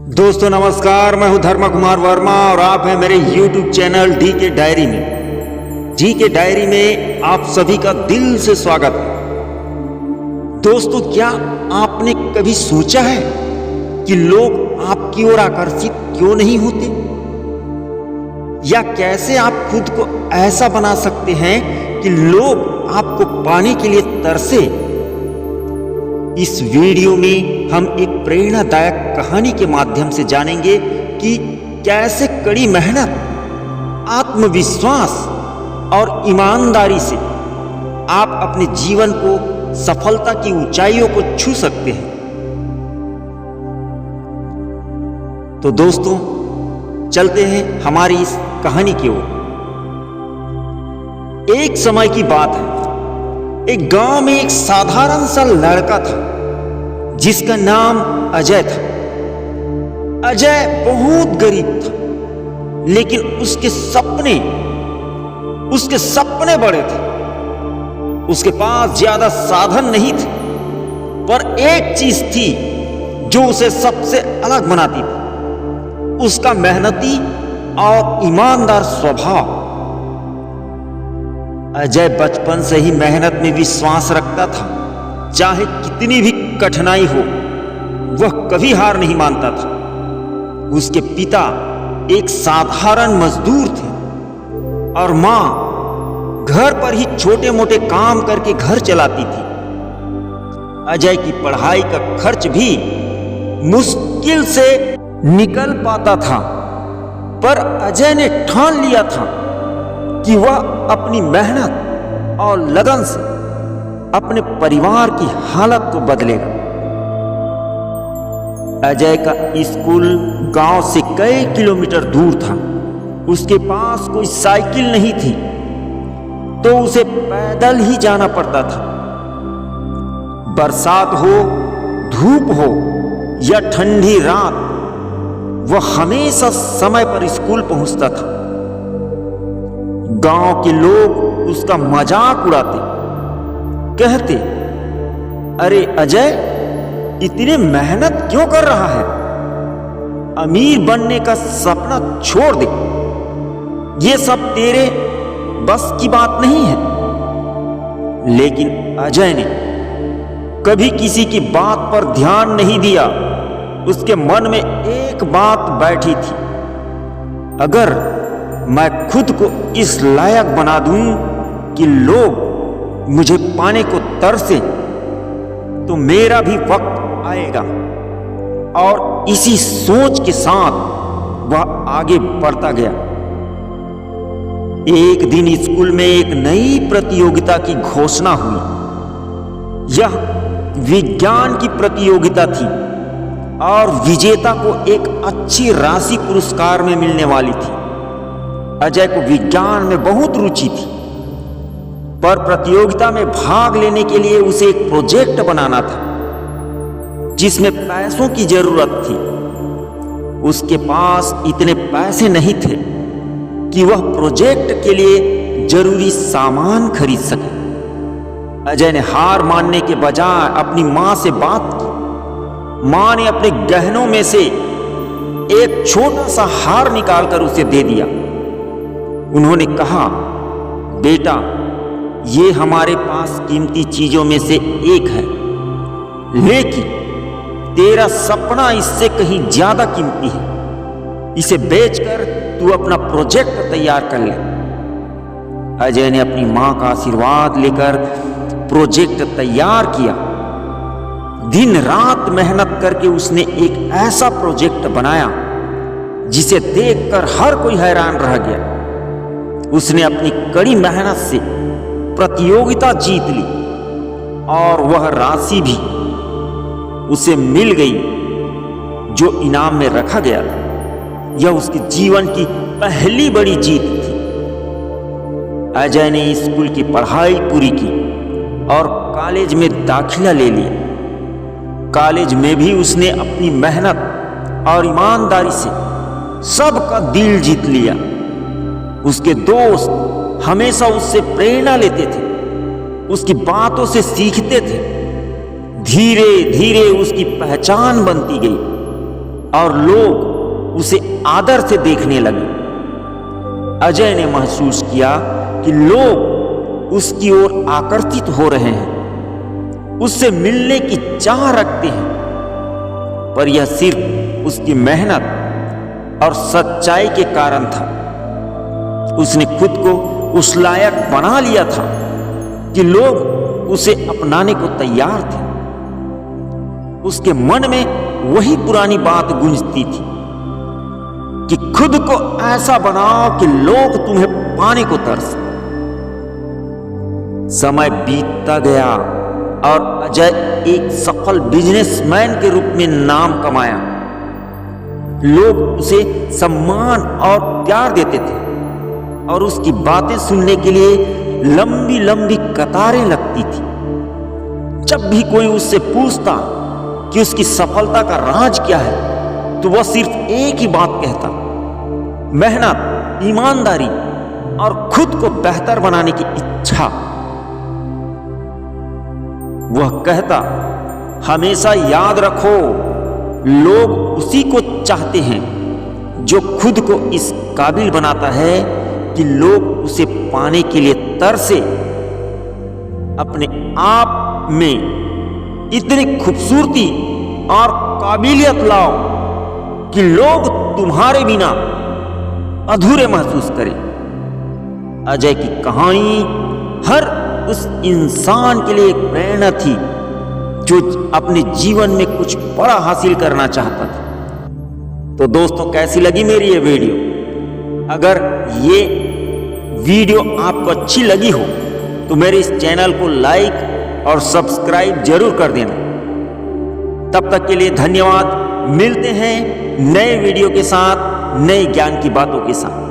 दोस्तों नमस्कार, मैं हूं धर्म कुमार वर्मा और आप हैं मेरे YouTube चैनल डी के डायरी में। जी के डायरी में आप सभी का दिल से स्वागत है। दोस्तों, क्या आपने कभी सोचा है कि लोग आपकी ओर आकर्षित क्यों नहीं होते, या कैसे आप खुद को ऐसा बना सकते हैं कि लोग आपको पाने के लिए तरसे। इस वीडियो में हम एक प्रेरणादायक कहानी के माध्यम से जानेंगे कि कैसे कड़ी मेहनत, आत्मविश्वास और ईमानदारी से आप अपने जीवन को सफलता की ऊंचाइयों को छू सकते हैं। तो दोस्तों, चलते हैं हमारी इस कहानी की ओर। एक समय की बात है, एक गांव में एक साधारण सा लड़का था जिसका नाम अजय था। अजय बहुत गरीब था, लेकिन उसके सपने बड़े थे। उसके पास ज्यादा साधन नहीं थे, पर एक चीज थी जो उसे सबसे अलग बनाती थी, उसका मेहनती और ईमानदार स्वभाव। अजय बचपन से ही मेहनत में विश्वास रखता था। चाहे कितनी भी कठिनाई हो, वह कभी हार नहीं मानता था। उसके पिता एक साधारण मजदूर थे और मां घर पर ही छोटे मोटे काम करके घर चलाती थी। अजय की पढ़ाई का खर्च भी मुश्किल से निकल पाता था, पर अजय ने ठान लिया था कि वह अपनी मेहनत और लगन से अपने परिवार की हालत को बदलेगा। अजय का स्कूल गांव से कई किलोमीटर दूर था। उसके पास कोई साइकिल नहीं थी, तो उसे पैदल ही जाना पड़ता था। बरसात हो, धूप हो या ठंडी रात, वह हमेशा समय पर स्कूल पहुंचता था। गांव के लोग उसका मजाक उड़ाते, कहते, अरे अजय, इतनी मेहनत क्यों कर रहा है? अमीर बनने का सपना छोड़ दे, ये सब तेरे बस की बात नहीं है। लेकिन अजय ने कभी किसी की बात पर ध्यान नहीं दिया। उसके मन में एक बात बैठी थी, अगर मैं खुद को इस लायक बना दूं कि लोग मुझे पाने को तरसे, तो मेरा भी वक्त आएगा। और इसी सोच के साथ वह आगे बढ़ता गया। एक दिन स्कूल में एक नई प्रतियोगिता की घोषणा हुई। यह विज्ञान की प्रतियोगिता थी और विजेता को एक अच्छी राशि पुरस्कार में मिलने वाली थी। अजय को विज्ञान में बहुत रुचि थी, पर प्रतियोगिता में भाग लेने के लिए उसे एक प्रोजेक्ट बनाना था जिसमें पैसों की जरूरत थी। उसके पास इतने पैसे नहीं थे कि वह प्रोजेक्ट के लिए जरूरी सामान खरीद सके। अजय ने हार मानने के बजाय अपनी मां से बात की। मां ने अपने गहनों में से एक छोटा सा हार निकालकर उसे दे दिया। उन्होंने कहा, बेटा, ये हमारे पास कीमती चीजों में से एक है, लेकिन तेरा सपना इससे कहीं ज्यादा कीमती है। इसे बेचकर तू अपना प्रोजेक्ट तैयार कर ले। अजय ने अपनी मां का आशीर्वाद लेकर प्रोजेक्ट तैयार किया। दिन रात मेहनत करके उसने एक ऐसा प्रोजेक्ट बनाया जिसे देखकर हर कोई हैरान रह गया। उसने अपनी कड़ी मेहनत से प्रतियोगिता जीत ली और वह राशि भी उसे मिल गई जो इनाम में रखा गया था। यह उसके जीवन की पहली बड़ी जीत थी। अजय ने स्कूल की पढ़ाई पूरी की और कॉलेज में दाखिला ले लिया। कॉलेज में भी उसने अपनी मेहनत और ईमानदारी से सबका दिल जीत लिया। उसके दोस्त हमेशा उससे प्रेरणा लेते थे, उसकी बातों से सीखते थे। धीरे धीरे उसकी पहचान बनती गई और लोग उसे आदर से देखने लगे। अजय ने महसूस किया कि लोग उसकी ओर आकर्षित हो रहे हैं, उससे मिलने की चाह रखते हैं, पर यह सिर्फ उसकी मेहनत और सच्चाई के कारण था। उसने खुद को उस लायक बना लिया था कि लोग उसे अपनाने को तैयार थे। उसके मन में वही पुरानी बात गूंजती थी कि खुद को ऐसा बनाओ कि लोग तुम्हें पाने को तरसे। समय बीतता गया और अजय एक सफल बिजनेसमैन के रूप में नाम कमाया। लोग उसे सम्मान और प्यार देते थे और उसकी बातें सुनने के लिए लंबी लंबी कतारें लगती थी। जब भी कोई उससे पूछता कि उसकी सफलता का राज क्या है, तो वह सिर्फ एक ही बात कहता, मेहनत, ईमानदारी और खुद को बेहतर बनाने की इच्छा। वह कहता, हमेशा याद रखो, लोग उसी को चाहते हैं जो खुद को इस काबिल बनाता है कि लोग उसे पाने के लिए तरसे। अपने आप में इतनी खूबसूरती और काबिलियत लाओ कि लोग तुम्हारे बिना अधूरे महसूस करें। अजय की कहानी हर उस इंसान के लिए एक प्रेरणा थी जो अपने जीवन में कुछ बड़ा हासिल करना चाहता था। तो दोस्तों, कैसी लगी मेरी ये वीडियो? अगर ये वीडियो आपको अच्छी लगी हो तो मेरे इस चैनल को लाइक और सब्सक्राइब जरूर कर देना। तब तक के लिए धन्यवाद। मिलते हैं नए वीडियो के साथ, नए ज्ञान की बातों के साथ।